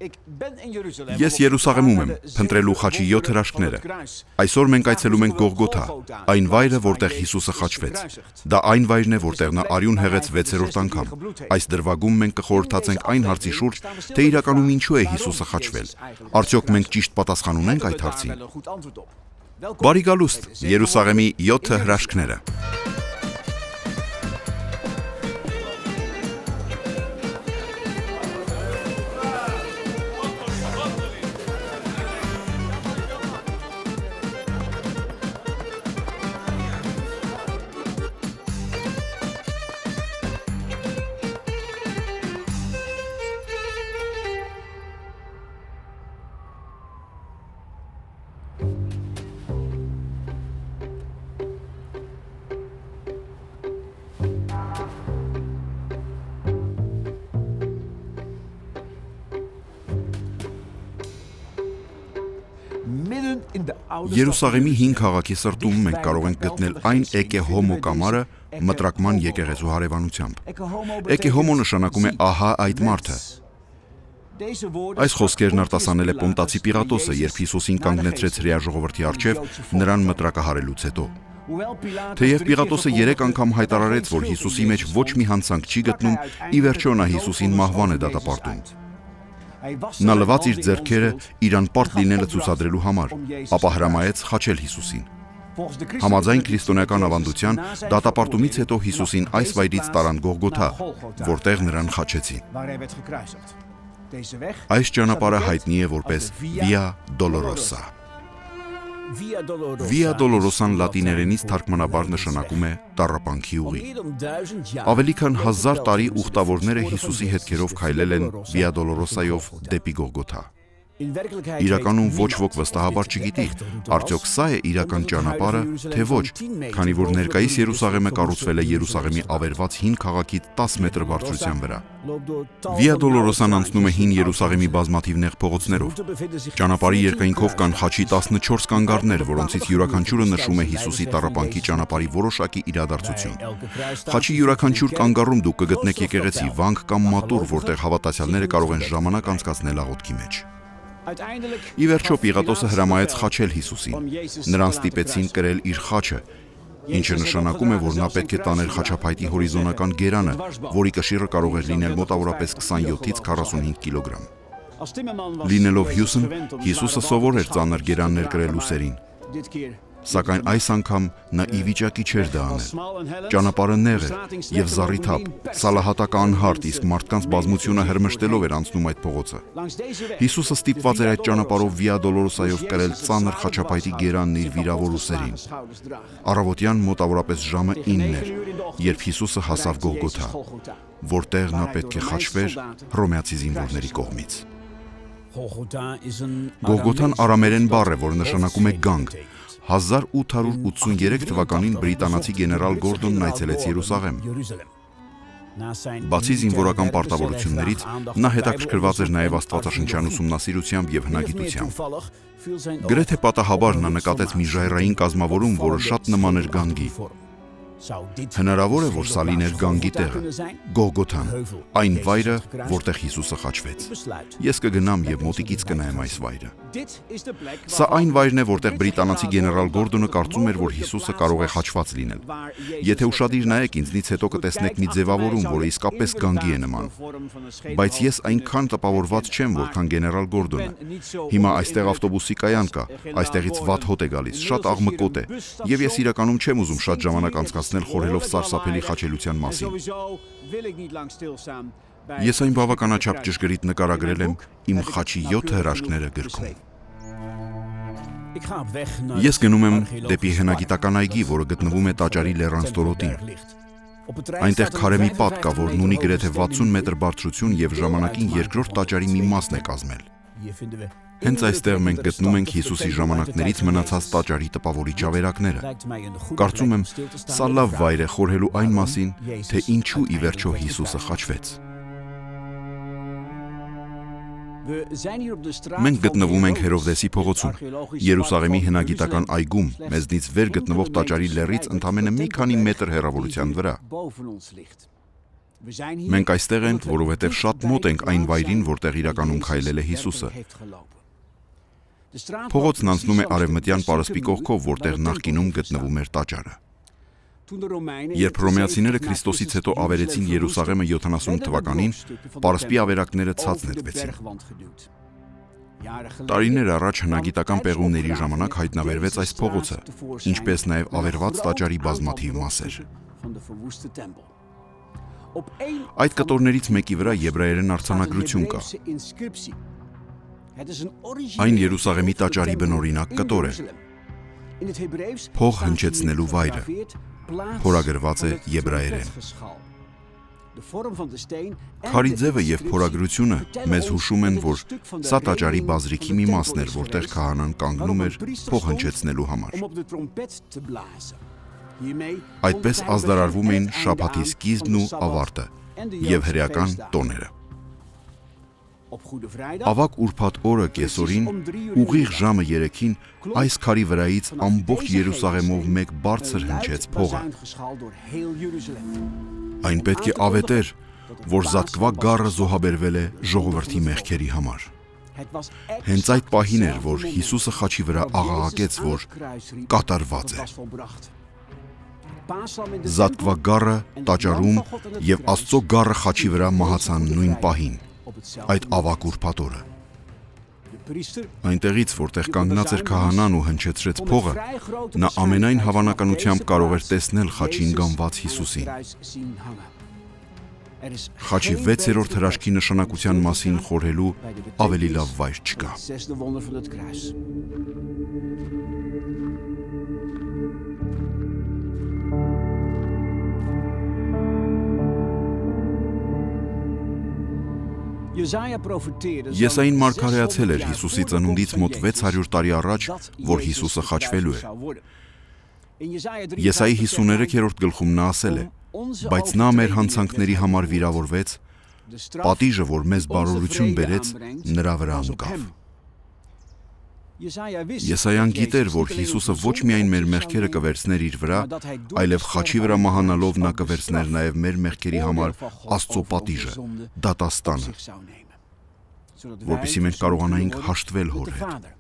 Ես Երուսաղեմում եմ, փնտրելու խաչի 7 հրաշքները։ Այսօր մենք այցելում ենք Գողգոթա, այն վայրը, որտեղ Հիսուսը խաչվեց։ Դա այն վայրն է, որտեղ նա արյուն հեղեց 6-րդ անգամ։ Այս դրվագում մենք կխորհրդացենք այն հարցի շուրջ, թե իրականում ինչու է Հիսուսը խաչվել։ Արդյոք մենք ճիշտ պատասխան ունենք այդ հարցին։ Բարի գալուստ, Երուսաղեմի 7 հրաշքները։ Երուսաղեմի հին քաղաքի սրտում մենք կարող ենք գտնել այն Էկե Հոմո կամարը մտրակման եկեղեցու հարևանությամբ։ Էկե Հոմո նշանակում է ահա այդ մարդը։ Այս խոսքերն արտասանել է Պոնտացի Պիղատոսը, երբ Հիսուսին կանգնեցրեց հրեա ժողովրդի առջև նրան մտրակահարելուց հետո։ Թեև Պիղատոսը 3 անգամ հայտարարեց, որ Հիսուսի մեջ ոչ մի հանցանք չի գտնում, ի վերջո նա Հիսուսին մահվան է դատապարտում։ Նա լվաց իր ձեռքերը իր անպարտ լինելը ցուցադրելու համար, ապա հրամայեց խաչել Հիսուսին։ Համաձայն քրիստոնեական ավանդության, դատապարտումից հետո Հիսուսին այս վայրից տարան Գողգոթա, որտեղ նրան խաչեցին։ Այս ճանապարհը հայտնի է որպես Վիա Դոլորոսա։ Վիա Դոլորոսան լատիներենից թարգմանաբար նշանակում է տառապանքի ուղի։ Ավելի քան 1000 տարի ուխտավորները Հիսուսի հետքերով քայլել են Վիա Դոլորոսայով դեպի Գողգոթա։ Իրականում ոչ ոք վստահաբար չգիտի, արդյոք սա է իրական ճանապարհը, թե ոչ, քանի որ ներկայիս Երուսաղեմը կառուցվել է Երուսաղեմի ավերված հին քաղաքից 10 մետր բարձրության վրա։ Վիա Դոլորոսան անցնում է հին Երուսաղեմի բազմաթիվ նեղ փողոցներով։ Ճանապարհի երկայնքով կան խաչի 14 կանգառներ, որոնցից յուրաքանչյուրը նշում է Հիսուսի տառապանքի ճանապարհի որոշակի իրադարձություն։ Խաչի յուրաքանչյուր կանգառում դուք կգտնեք եկեղեցի, վանք կամ մատուռ, որտեղ հավատացյալները կարող են ժամանակ անցկացնել աղոթքի մեջ։ Ի վերջո Պիղատոսը հրամայեց խաչել Հիսուսին։ Նրան ստիպեցին կրել իր խաչը, ինչը նշանակում է, որ նա պետք է տաներ խաչափայտի հորիզոնական գերանը, որի կշիռը կարող էր լինել մոտավորապես 27-ից 45 կիլոգրամ։ Լինելով հյուսն, Հիսուսը սովոր էր ծանր գերաններ կրել ուսերին։ Սակայն այս անգամ նա ի վիճակի չէր դա անել։ Ճանապարհը նեղ էր եւ զառիթափ, սալահատակ անհարթ, իսկ մարդկանց բազմությունը հրմշտելով էր անցնում այդ փողոցը։ Հիսուսը ստիպված էր այդ ճանապարհով Վիա Դոլորոսայով կրել ծանր խաչափայտի գերանն իր վիրավոր ուսերին։ Առավոտյան մոտավորապես ժամը 9 էր, երբ Հիսուսը հասավ Գողգոթա, որտեղ նա պետք է խաչվեր հռոմեացի զինվորների կողմից։ Գողգոթան արամերեն բառ է, որը նշանակում է գանգ։ 1883 թվականին բրիտանացի գեներալ Գորդոնն այցելեց Երուսաղեմ։ Բացի զինվորական պարտավորություններից, նա հետաքրքրված էր նաև աստվածաշնչյան ուսումնասիրությամբ եւ հնագիտությամբ։ Գրեթե պատահաբար նա նկատեց մի ժայռային կազմավորում, որը շատ նման էր գանգի։ Հնարավոր է, որ սա լիներ գանգի տեղը, Գողգոթան, այն վայրը, որտեղ Հիսուսը խաչվեց։ Ես կգնամ եւ մոտիկից կնայեմ այս վայրը։ Սա այն վայրն է, որտեղ բրիտանացի գեներալ Գորդոնը կարծում էր, որ Հիսուսը կարող է խաչված լինել։ Եթե ուշադիր նայեք, ինձնից հետո կտեսնեք մի ձևավորում, որը իսկապես գանգի է նման։ Բայց ես այնքան տպավորված չեմ, որքան գեներալ Գորդոնը։ Հիմա այստեղ ավտոբուսի կայան կա, այստեղից վատ հոտ է գալիս, շատ աղմկոտ է, եւ ես իրականում չեմ ուզում շատ ժամանակ անցկացնել խորհելով սարսափելի խաչելության մասին։ Ես այն բավականաչափ ճշգրիտ նկարագրել եմ իմ խաչի 7 հրաշքները գրքում։ Ես գնում եմ դեպի հնագիտական այգի, որը գտնվում է Տաճարի լեռան ստորոտին։ Այնտեղ քարե մի պատ կա, որն ունի գրեթե 60 մետր բարձրություն եւ ժամանակին երկրորդ տաճարի մի մասն է կազմել։ Հենց այստեղ մենք գտնում ենք Հիսուսի ժամանակներից մնացած տաճարի տպավորիչ ավերակները։ Կարծում եմ, սա լավ վայր է խորհելու այն մասին, թե ինչու ի վերջո Հիսուսը խաչվեց։ Մենք գտնվում ենք Հերովդեսի փողոցում, Երուսաղեմի հնագիտական այգում, մեզնից վեր գտնվող տաճարի լեռից ընդամենը մի քանի մետր հեռավորության վրա։ Մենք այստեղ ենք, որովհետև շատ մոտ ենք այն վայրին, որտեղ իրականում քայլել է Հիսուսը։ Փողոցն անցնում է արևմտյան պարսպի կողքով, որտեղ նախկինում գտնվում էր տաճարը։ Երբ հռոմեացիները Քրիստոսից հետո ավերեցին Երուսաղեմը 70 թվականին, պարսպի ավերակները ցած նետվեցին։ Տարիներ առաջ հնագիտական պեղումների ժամանակ հայտնաբերվեց այս փողոցը, ինչպես նաև ավերված տաճարի բազմաթիվ մասեր։ Այդ կտորներից մեկի վրա եբրայերեն արձանագրություն կա։ Այն Երուսաղեմի տաճարի բնօրինակ կտոր է։ Փող հնչեցնելու վայրը փորագրված է եբրայերեն։ Քարի ձևը եւ փորագրությունը մեզ հուշում են, որ սա տաճարի բազրիքի մի մասն էր, որտեղ քահանան կանգնում էր փող հնչեցնելու համար։ Այդպես ազդարարվում էին շաբաթի սկիզբն ու ավարտը եւ հրեական տոները։ Ավակ ուրբաթ օրը կեսօրին, ուղիղ ժամը 3-ին, այս քարի վրայից ամբողջ Երուսաղեմով մեկ բարձր հնչեց փողը։ Այն պետք է ավետեր, որ Զատկվա գառը զոհաբերվել է ժողովրդի մեղքերի համար։ Հենց այդ պահին էր, որ Հիսուսը խաչի վրա աղաղակեց, որ կատարված է։ Զատկվա գառը տաճարում եւ Աստծո գառը խաչի վրա մահացան նույն պահին, այդ ավակ ուրբաթ օրը։ Այնտեղից, որտեղ կանգնած էր քահանան ու հնչեցրեց փողը, նա ամենայն հավանականությամբ կարող էր տեսնել խաչին գանված Հիսուսին։ Խաչի 6-րդ հրաշքի նշանակության մասին խորհելու ավելի լավ վայր չկա։ Եսային մարգարեացել էր Հիսուսի ծնունդից մոտ 600 տարի առաջ, որ Հիսուսը խաչվելու է։ Եսայի 53-րդ գլխում նա ասել է. «Բայց նա մեր հանցանքների համար վիրավորվեց, պատիժը, որ մեզ բարօրություն բերեց, նրա վրա ընկավ»։ Եսայան գիտեր, որ Հիսուսը ոչ միայն մեր մեղքերը կվերցներ իր վրա, այլև խաչի վրա մահանալով նա կվերցներ նաև մեր մեղքերի համար Աստծո պատիժը, դատաստանը, որպեսզի մենք կարողանայինք հաշտվել Հոր հետ։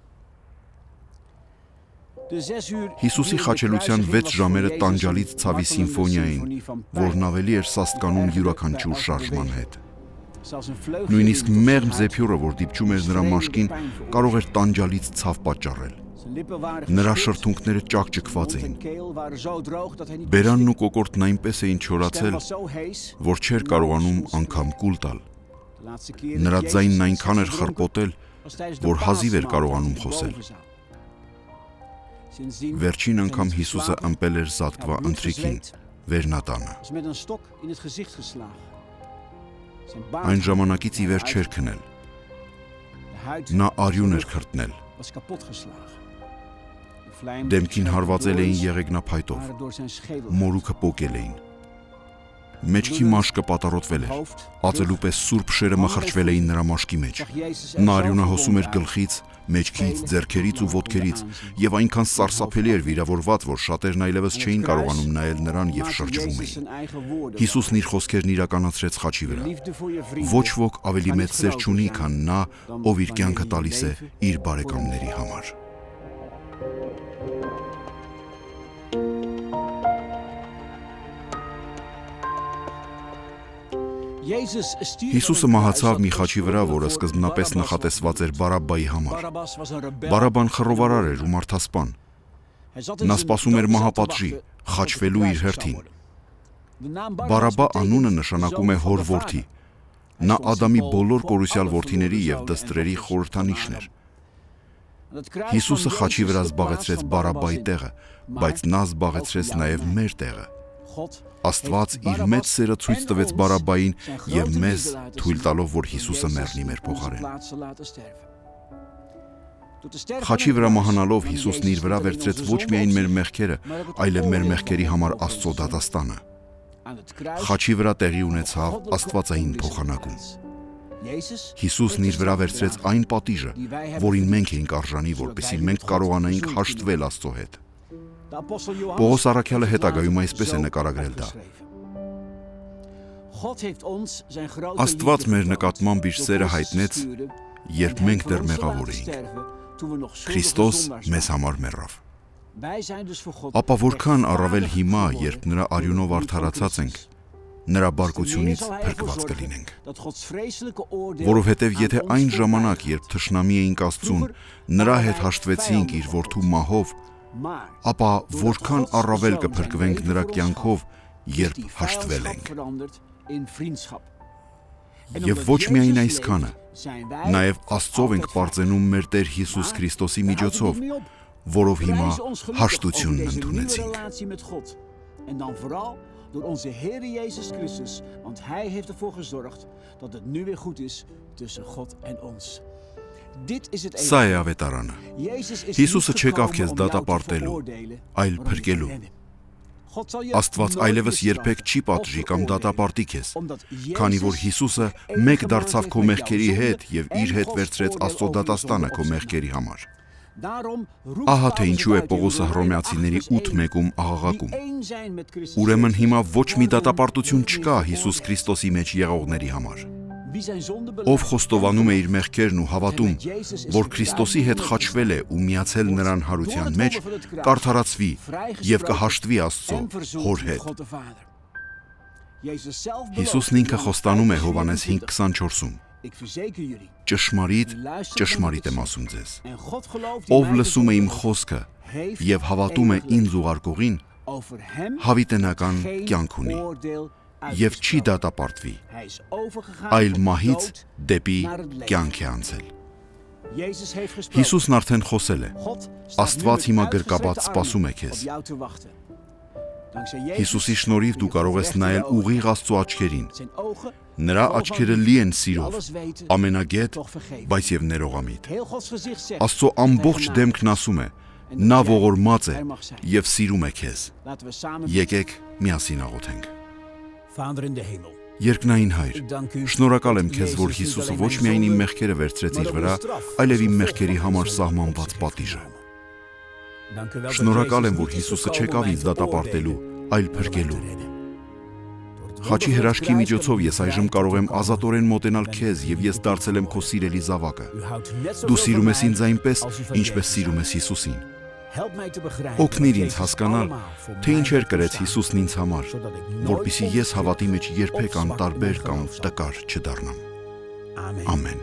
Հիսուսի խաչելության 6 ժամերը տանջալից ցավի սիմֆոնիա էին, որն ավելի էր սաստկանում յուրաքանչյուր շարժման հետ։ Նույնիսկ մեղմ զեփյուրը, որ դիպչում էր նրա մաշկին, կարող էր տանջալից ցավ պատճառել։ Նրա շրթունքները ճաքճքված էին։ Բերանն ու կոկորդն այնպես էին չորացել, որ չէր կարողանում անգամ կուլ տալ։ Նրա ձայնն այնքան էր խռպոտել, որ հազիվ էր կարողանում խոսել։ Վերջին անգամ Հիսուսը ըմպել էր Զատկվա ընթրիքին, վերնատանը։ Այն ժամանակից ի վեր չէր քնել։ Նա արյուն էր քրտնել։ Դեմքին հարվածել էին եղեգնափայտով, մորուքը պոկել էին։ Մեջքի մաշկը պատառոտվել էր, ածելու պես սուրբ շերը մխրճվել էին նրա մաշկի մեջ։ Նա արյունահոսում էր գլխից, մեջքից, ձեռքերից ու ոտքերից, եւ այնքան սարսափելի էր վիրավորված, որ շատերն այլևս չէին կարողանում նայել նրան եւ շրջվում էին։ Հիսուսն իր խոսքերն իրականացրեց խաչի վրա։ Ոչ ոք ավելի մեծ սեր չունի, քան նա, ով իր կյանքը տալիս է իր բարեկամների համար։ Հիսուսը մահացավ մի խաչի վրա, որը սկզբնապես նախատեսված էր Բարաբբայի համար։ Բարաբբան խռովարար էր ու մարդասպան։ Նա սպասում էր մահապատժի, խաչվելու իր հերթին։ Բարաբբա անունը նշանակում է հոր որդի։ Նա Ադամի բոլոր կորուսյալ որդիների եւ դստրերի խորհրդանիշն էր։ Հիսուսը խաչի վրա զբաղեցրեց Բարաբբայի տեղը, բայց նա զբաղեցրեց նաեւ մեր տեղը։ Աստված իր մեծ սերը ցույց տվեց Բարաբբային եւ մեզ թույլ տալով, որ Հիսուսը մեռնի մեր փոխարեն։ Խաչի վրա մահանալով Հիսուսն իր վրա վերցրեց ոչ միայն մեր մեղքերը, այլև մեր մեղքերի համար Աստծո դատաստանը։ Խաչի վրա տեղի ունեցավ աստվածային փոխանակում։ Հիսուսն իր վրա վերցրեց այն պատիժը, որին մենք էինք արժանի, որպեսզի մենք կարողանայինք հաշտվել Աստծո հետ։ Պողոս առաքյալը հետագայում այսպես է նկարագրել դա. Աստված մեր նկատմամբ իր սերը հայտնեց, երբ մենք դեռ մեղավոր էինք։ Քրիստոս մեզ համար մեռավ։ Ապա որքան առավել հիմա, երբ նրա արյունով արդարացած ենք, նրա բարկությունից փրկված կլինենք։ Որովհետև եթե այն ժամանակ, երբ թշնամի էինք Աստծուն, նրա հետ հաշտվեցինք իր որդու մահով, ապա որքան առավել կփրկվենք նրա կյանքով, երբ հաշտվել ենք։ Եվ ոչ միայն այսքանը, նաև Աստծով ենք պարծենում մեր Տեր Հիսուս Քրիստոսի միջոցով, որով հիմա հաշտությունն ընդունեցինք։ Door onze Heer Jezus Christus, want Hij heeft ervoor gezorgd dat het nu weer goed is tussen God en ons. Dit is het Սա է ավետարանը։ Հիսուսը չեկավ քեզ դատապարտելու, այլ փրկելու։ Աստված այլևս երբեք չի պատժի կամ դատապարտի քեզ, քանի որ Հիսուսը մեկ դարձավ քո մեղքերի հետ եւ իր հետ վերցրեց Աստծո դատաստանը քո մեղքերի համար։ Ահա թե ինչու է Պողոսը Հռոմեացիների 8:1-ում աղաղակում. Ուրեմն հիմա ոչ մի դատապարտություն չկա Հիսուս Քրիստոսի մեջ եղողների համար։ Ով խոստովանում է իր մեղքերն ու հավատում, որ Քրիստոսի հետ խաչվել է ու միացել նրան հարության մեջ, կարդարացվի եւ կհաշտվի Աստծո Հոր հետ։ Հիսուսն ինքը խոստանում է Հովհաննես 5:24-ում. Ճշմարիտ, ճշմարիտ եմ ասում ձեզ, ով լսում է իմ խոսքը եւ հավատում է ինձ ուղարկողին, հավիտենական կյանք ունի եւ չի դատապարտվի, այլ մահից դեպի կյանք է անցել։ Հիսուսն արդեն խոսել է. Աստված հիմա գրկաբաց սպասում է քեզ։ Հիսուսի շնորհիվ դու կարող ես նայել ուղիղ Աստծո աչքերին։ Նրա աչքերը լի են սիրով, ամենագետ, բայց եւ ներողամիտ։ Աստծո ամբողջ դեմքն ասում է. Նա ողորմած է եւ սիրում է քեզ։ Եկեք միասին աղոթենք։ Երկնային Հայր, շնորհակալ եմ քեզ, որ Հիսուսը ոչ միայն իմ մեղքերը վերցրեց իր վրա, այլև իմ մեղքերի համար սահմանված պատիժը։ Շնորհակալ եմ, որ Հիսուսը չեկավ ինձ դատապարտելու, այլ փրկելու։ Խաչի հրաշքի միջոցով ես այժմ կարող եմ ազատորեն մոտենալ քեզ եւ ես դարձել եմ քո սիրելի զավակը։ Դու սիրում ես ինձ այնպես, ինչպես սիրում ես Հիսուսին։ Օգնիր ինձ հասկանալ, թե ինչեր կրեց Հիսուսն ինձ համար, որպեսզի ես հավատի մեջ երբեք անտարբեր կամ տկար չդառնամ։ Ամեն։